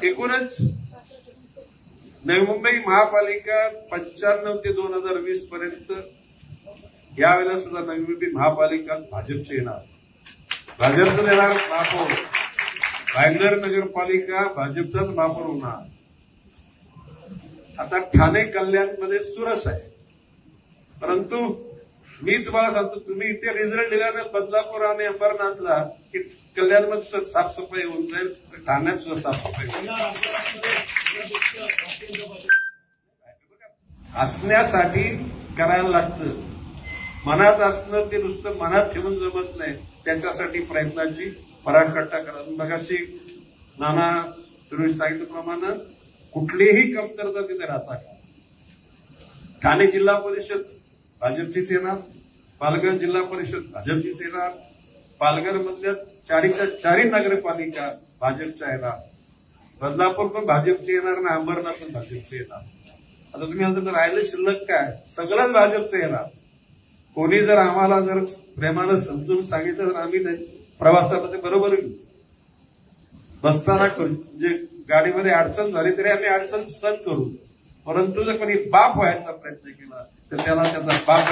एकूणच नवी मुंबई महापालिका 95 ते 2020 पर्यंत यावेळेला सुद्धा नवी मुंबई महापालिका भाजपचे येणार, भाजपचं येणार महापौर, भाईंदर नगरपालिका भाजपचाच महापौर होणार. आता ठाणे कल्याणमध्ये चुरस आहे, परंतु मी तुम्हाला सांगतो, तुम्ही इथे रिझल्ट दिल्याने बदलापूर आणि अंबरनाथला की कल्याणमध्ये साफसफाई होऊन जाईल, ठाण्यात सुद्धा साफसफाई होईल. असण्यासाठी करायला लागतं, मनात असणं ते नुसतं मनात ठेवून जमत नाही, त्याच्यासाठी प्रयत्नाची पराकाष्ठा करा. मगाशी नाना सुरेश सांगितल्याप्रमाणे कुठलीही कमतरता तिथे राहता का. ठाणे जिल्हा परिषद भाजपचीच येणार, पालघर जिल्हा परिषद भाजपचीच येणार, पालघर मधल्या 4च्या 4 नगरपालिका भाजपच्या येणार, बदलापूर पण भाजपचे येणार आणि अंबरनाथ पण भाजपचे येणार. आता तुम्ही आता राहिलं शिल्लक काय, सगळंच भाजपचं येणार. कोणी जर आम्हाला जर प्रेमानं समजून सांगितलं तर आम्ही प्रवासामध्ये बरोबर बसताना करू, म्हणजे गाडीमध्ये अडचण झाली तरी आम्ही अडचण सहन करू. परंतु जर कोणी बाप व्हायचा प्रयत्न केला तर त्याला त्याचा बाप